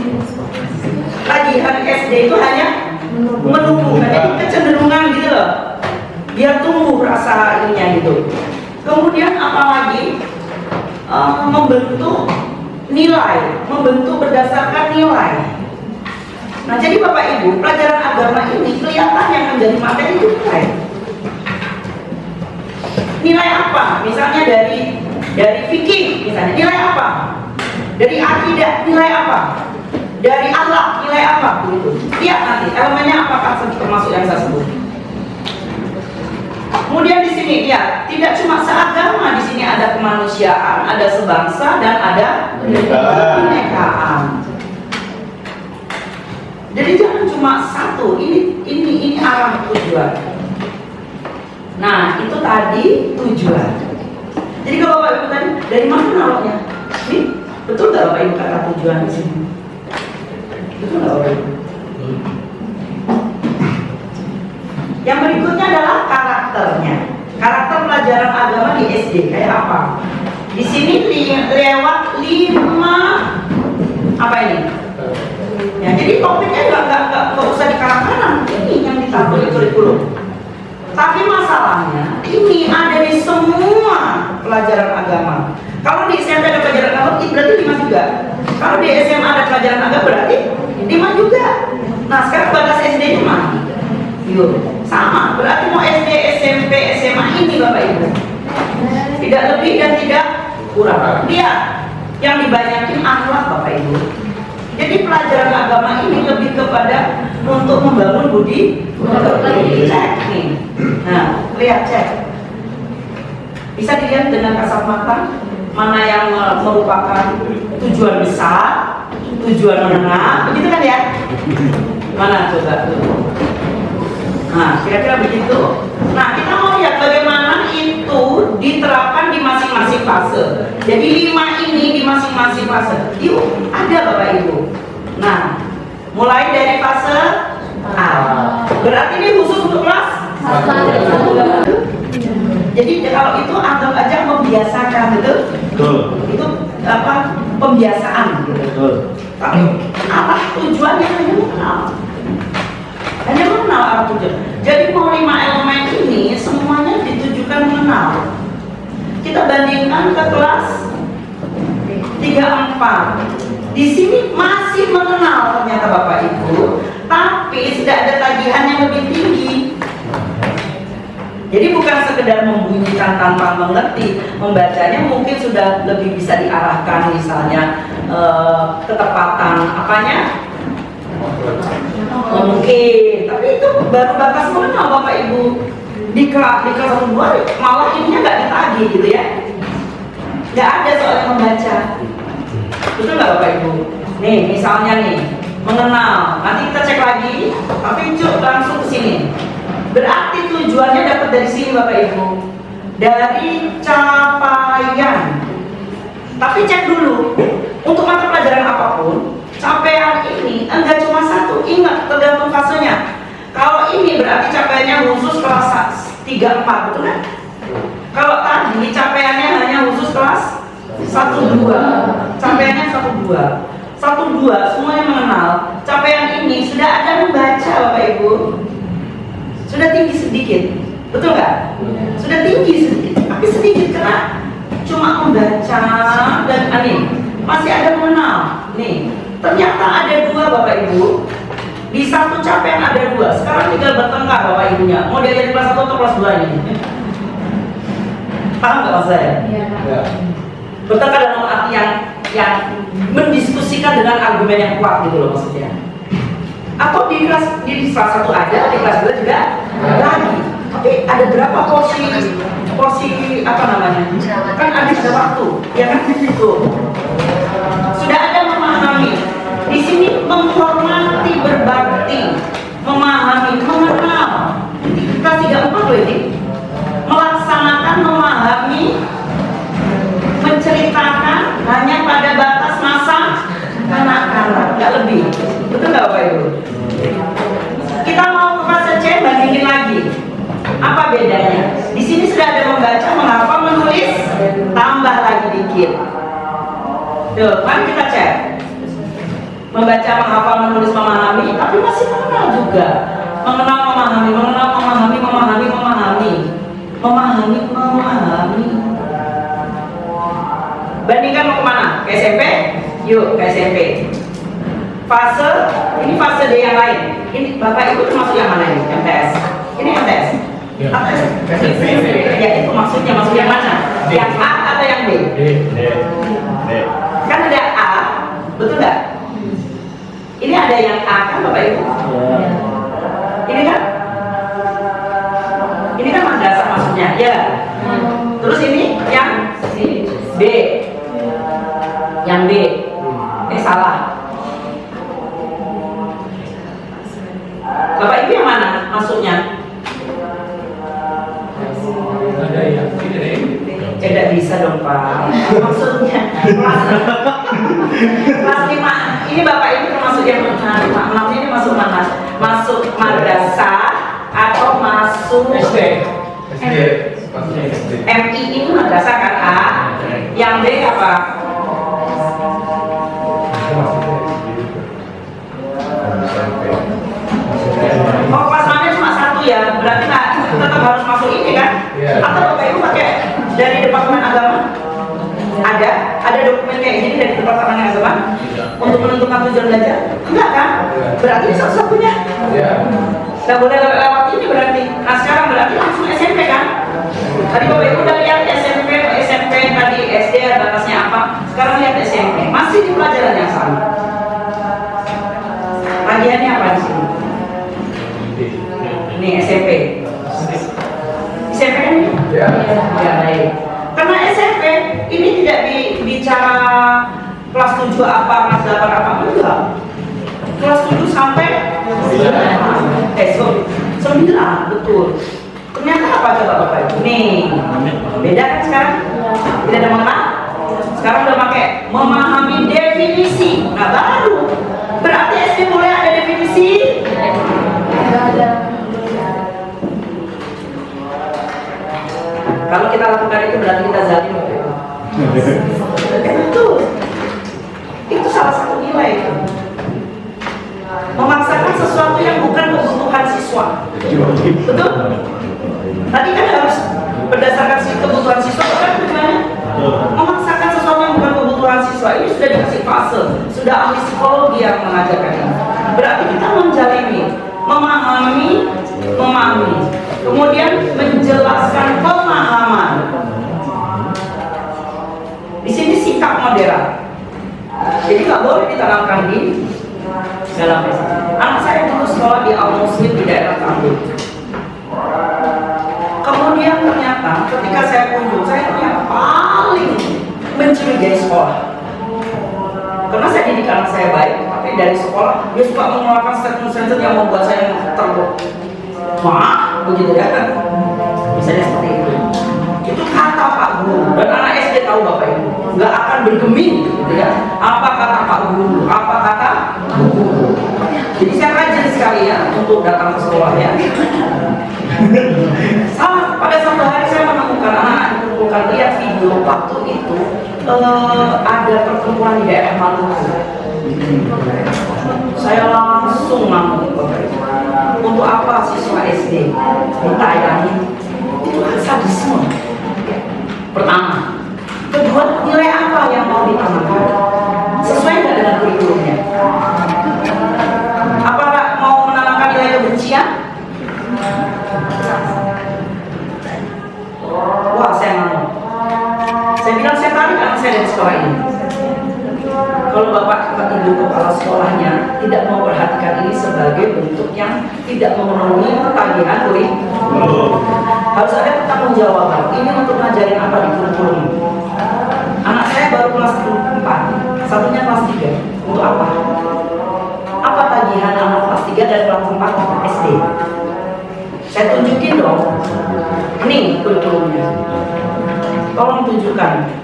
[SPEAKER 1] Lagian SD itu hanya menumbuhkan, jadi kecenderungan gitu loh, biar tumbuh rasa ininya gitu. Kemudian apalagi membentuk nilai, membentuk berdasarkan nilai. Nah jadi Bapak Ibu, pelajaran agama ini kelihatan yang menjadi materi itu nilai. Nilai apa? Misalnya dari fikih, misalnya nilai apa? Dari akidah nilai apa? Dari akhlak nilai apa? Begitu. Lihat nanti elemennya apakah termasuk yang saya sebut. Kemudian di sini lihat, tidak cuma seagama, di sini ada kemanusiaan, ada sebangsa dan ada kebinekaan. Jadi jangan cuma satu, ini arah tujuan. Nah, itu tadi tujuan. Jadi kalau Bapak Ibu tadi dari mana nalarnya? Ini betul nggak Bapak Ibu kata tujuan di sini? Betul nggak Bapak Ibu? Yang berikutnya adalah karakternya. Karakter pelajaran agama di SD kayak apa? Di sini lewat 5 Apa ini? Ya, jadi topiknya nggak usah dikarang-karang. Ini yang ditaruh di kurikulum. Tapi masalahnya ini ada di semua pelajaran agama. Kalau di SMP ada pelajaran agama, berarti 5 juga. Kalau di SMA ada pelajaran agama, berarti 5 juga. Nah, sekarang batas SD-nya mana? Yuk, sama. Berarti mau SD, SMP, SMA ini Bapak Ibu. Tidak lebih dan tidak kurang. Dia yang dibanyakin akhlak Bapak Ibu. Jadi pelajaran agama ini lebih kepada untuk membangun budi. Cek nih. Nah, lihat cek. Bisa dilihat dengan kasat mata mana yang merupakan tujuan besar, tujuan menengah, begitu kan ya? Mana coba tuh? Nah, kira-kira begitu. Nah, kita mau lihat bagaimana itu diterapkan di masing-masing fase. Jadi 5 ini di masing-masing fase. Yuk, ada Bapak Ibu. Nah, mulai dari fase A. Berarti ini khusus untuk kelas 1. Jadi kalau itu anggap aja membiasakan, betul?
[SPEAKER 3] Betul.
[SPEAKER 1] Itu apa? Pembiasaan gitu.
[SPEAKER 3] Betul.
[SPEAKER 1] Tapi apa tujuannya hanya mengenal? Hanya mengenal arah tujuan. Jadi mau 5 elemen ini semuanya ditujukan mengenal. Kita bandingkan ke kelas 3-4. Di sini masih mengenal ternyata Bapak Ibu, tapi sudah ada tagihan yang lebih tinggi. Jadi bukan sekedar membunyikan tanpa mengerti, membacanya mungkin sudah lebih bisa diarahkan, misalnya ketepatan apanya? Mungkin, tapi itu baru batas mengenal Bapak Ibu. Di kelas 1-2 malah ininya nggak ditagih gitu ya. Nggak ada soalnya membaca. Betul nggak Bapak Ibu? Nih misalnya nih mengenal. Nanti kita cek lagi. Tapi cuk langsung ke sini. Berarti tujuannya dapat dari sini Bapak Ibu. Dari capaian. Tapi cek dulu. Untuk mata pelajaran apapun, capaian ini enggak cuma satu. Ingat tergantung fasenya. Kalau ini berarti capaiannya khusus kelas 3-4, betul kan? Kalau tadi capaiannya hanya khusus kelas 1-2, capaiannya 1-2, 1-2 semuanya mengenal. Capaian ini sudah ada membaca Bapak Ibu, sudah tinggi sedikit, betul nggak? Sudah tinggi sedikit, tapi sedikit karena cuma membaca dan ini masih ada mengenal. Nih, ternyata ada 2 Bapak Ibu. Di satu capaian ada 2. Sekarang tinggal bertengkar Bapak Ibunya. Mau diajarin kelas 1 atau kelas 2 ini? Paham nggak maksud saya?
[SPEAKER 3] Ya.
[SPEAKER 1] Bertengkar dalam arti yang mendiskusikan dengan argumen yang kuat gitu loh maksudnya. Atau di kelas 1 ada, di kelas 2 juga lagi. Tapi ada berapa porsi apa namanya? Kan ada waktu, ya kan? Tuh. Sudah ada memahami. Di sini menghormati, berbakti, memahami, mengenal. Kelas 3-4 loh ini. Melaksanakan, memahami, menceritakan hanya pada batas masa kanak-kanak, nggak lebih. Betul nggak Bapak Ibu? Kita mau ke fase C, bandingin lagi. Apa bedanya? Di sini sudah ada membaca, menghafal, menulis, tambah lagi dikit. Tuh, mari kita cek. Membaca, menghafal, menulis, memahami, tapi masih mengenal juga. Mengenal, memahami, mengenal, memahami, memahami, memahami, memahami, memahami. Bandingkan mau kemana? Ke SMP? Yuk, ke SMP. Fase, ini fase D yang lain. Ini Bapak Ibu termasuk yang mana ini? MTS. Ini MTS.
[SPEAKER 3] Ya.
[SPEAKER 1] MTS.
[SPEAKER 3] SMP.
[SPEAKER 1] Ya itu maksudnya, maksud yang mana? Yang A atau yang B?
[SPEAKER 3] D.
[SPEAKER 1] Kan ada A, betul nggak? Ini ada yang A kan Bapak Ibu?
[SPEAKER 3] Ya.
[SPEAKER 1] Ini kan? Ini kan madrasah maksudnya, ya. Terus ini yang B. Yang B. Salah. Bapak Ibu yang mana maksudnya?
[SPEAKER 2] Ada yang ini.
[SPEAKER 1] Tidak bisa dong Pak. Maksudnya kelas 5. Ini Bapak Ibu termasuk yang mana? Ini masuk mana? Masuk madrasah atau masuk
[SPEAKER 2] SD.
[SPEAKER 1] MI ini madrasah kan A. Yang B apa? ya, berarti tetap harus masuk ini kan? Atau Bapak Ibu pakai dari Departemen Agama? Ada dokumen kayak gini dari Departemen Agama untuk menentukan tujuan belajar? Enggak kan? Berarti ini satu-satunya. Nggak boleh lewat ini berarti. Nah sekarang berarti langsung SMP kan? Tadi Bapak Ibu udah lihat SMP tadi SD batasnya apa? Sekarang lihat SMP, masih di pelajaran yang sama. Bagiannya apa di sini? Ini SMP. SMP kan ini? Ya, baik. Karena SMP ini tidak bicara kelas 7 apa, kelas 8 apa, enggak. Kelas 7 sampai 9, betul. Ternyata apa coba Bapak Ibu? Nih, beda kan sekarang? Tidak ada mengenal? Sekarang udah pakai memahami definisi. Nah baru. Berarti SD mulai ada definisi? Tidak ada. Kalau kita lakukan itu berarti kita zalim. Betul. Itu salah satu nilai itu. Memaksakan sesuatu yang bukan kebutuhan siswa. Betul? Tadi kan harus berdasarkan kebutuhan siswa, kan gimana? Memaksakan sesuatu yang bukan kebutuhan siswa. Ini sudah dikasih fase, sudah ahli psikologi yang mengajarkan ini. Berarti kita menjalimi, memahami, kemudian menjelaskan pemahaman. Di sini sikap modern. Jadi nggak boleh ditanamkan di dalam Islam. Anak saya dulu sekolah di Al-Muslim di daerah Tambun. Kemudian ternyata ketika saya kunjung, saya yang paling mencurigai sekolah. Karena saya didik anak saya baik, tapi dari sekolah dia suka mengeluarkan statement-statement yang membuat saya begitu ya kan? Misalnya seperti itu. Itu kata Pak Guru, dan anak SD tahu Bapak Ibu, nggak akan bergeming, gitu ya. Apa kata Pak Guru? Apa kata Guru? Jadi saya rajin sekali ya untuk datang ke sekolah ya. Pada satu hari saya menemukan anak-anak dikumpulkan, lihat video waktu itu ada pertemuan di daerah Maluku. Saya langsung ngamuk Bapak Ibu. Untuk apa siswa SD ditayangi? Itu kan sadisme. Pertama, kedua, nilai apa yang mau ditanamkan? Sesuai nggak dengan kurikulumnya? Apakah mau menanamkan nilai kebencian? Wah, saya ngamuk. Saya bilang saya tarik anak saya dari sekolah ini. Kalau Bapak Ibu kepala sekolahnya tidak mau perhatikan ini sebagai bentuk yang tidak memenuhi tagihan kurikulum, harus ada pertanggungjawaban. Ini untuk ngajarin apa di kurikulum? Anak saya baru kelas 4, satunya kelas 3. Untuk apa? Apa tagihan anak kelas 3 dan kelas 4 SD? Saya tunjukin dong. Ini kurikulumnya. Tolong tunjukkan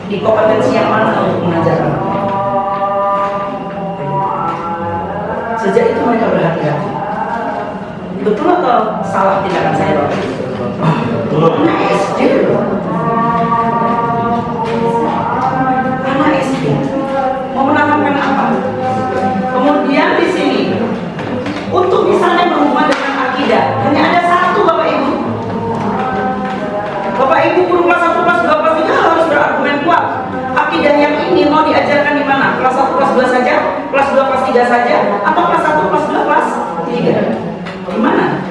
[SPEAKER 1] di kompetensi yang mana untuk mengajarkan. Sejak itu mereka berhati-hati. Betul atau salah tindakan saya Bapak? Anak SD loh. Anak SD mau menanamkan apa? Kemudian di sini untuk misalnya berhubungan dengan akidah, hanya ada satu Bapak Ibu. Bapak Ibu guru kelas 1, kelas 2, kelas 3 harus berargumen kuat. Akidah yang ini mau diajarkan di mana? Kelas 1, kelas 2 saja? Kelas 2, kelas 3 saja? Atau kelas 1, kelas 2, kelas 3? Di mana?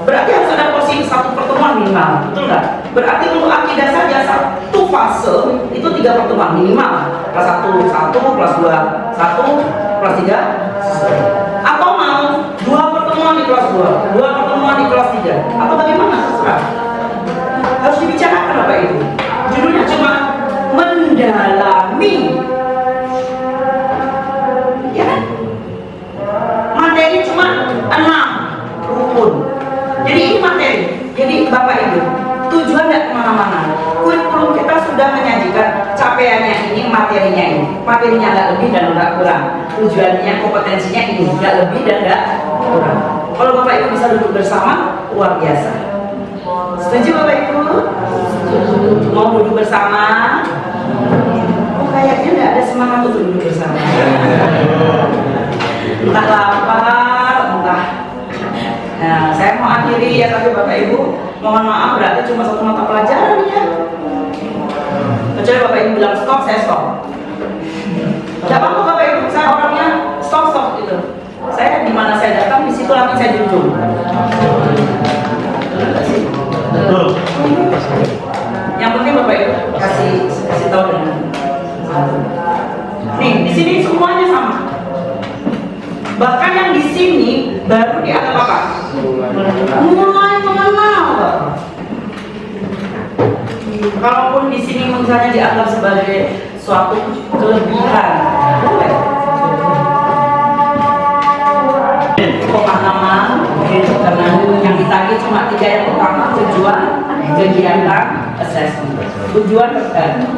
[SPEAKER 1] Berarti harus ada porsi satu pertemuan minimal, betul nggak? Berarti untuk akidah saja satu fase itu 3 pertemuan minimal. Kelas 1, kelas 2, 1, kelas 3, 1. Atau mau 2 pertemuan di kelas 2, 2 pertemuan di kelas 3, atau bagaimana? Terserah. Harus dibicarakan Bapak Ibu. Judulnya cuma mendalami, ya kan? Materi cuma 6 rukun. Jadi ini materi. Jadi Bapak Ibu, tujuan nggak kemana-mana. Kurikulum kita sudah menyajikan capaiannya ini, materinya ini. Materinya nggak lebih dan nggak kurang. Tujuannya, kompetensinya ini nggak lebih dan nggak kurang. Kalau Bapak Ibu bisa duduk bersama, luar biasa. Setuju Bapak Ibu? Mau duduk bersama? Oh kayaknya nggak ada semangat untuk duduk bersama. Entah lapar, entah. Nah, saya mengakhiri ya, tapi Bapak Ibu mohon maaf berarti cuma satu mata pelajaran ya. Kecuali Bapak Ibu bilang stop, saya stop. Tidak apa-apa Bapak Ibu, saya orangnya stop gitu. Saya di mana saya datang di situ lagi saya junjung.
[SPEAKER 2] Betul.
[SPEAKER 1] Yang penting Bapak Ibu kasih tahu dengan nih di sini semuanya sama. Bahkan yang di sini baru dianggap apa? Mulai mengenal. Kalaupun di sini misalnya dianggap sebagai suatu kelebihan, boleh. Pemahaman, karena yang ditagih cuma 3 yang utama: tujuan, kegiatan, assessment. Tujuan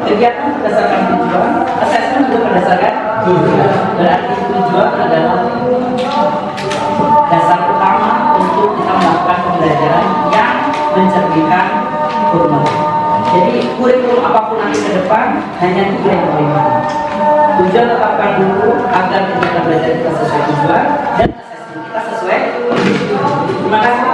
[SPEAKER 1] kegiatan berdasarkan tujuan, assessment juga berdasarkan tujuan. Berarti tujuan adalah dasar utama untuk kita melakukan pembelajaran yang mencerminkan kurikulum. Jadi kurikulum apapun nanti ke depan hanya 3 yang paling. Tujuan tetapkan dulu agar kegiatan belajar kita sesuai tujuan dan assessment kita sesuai. Terima kasih.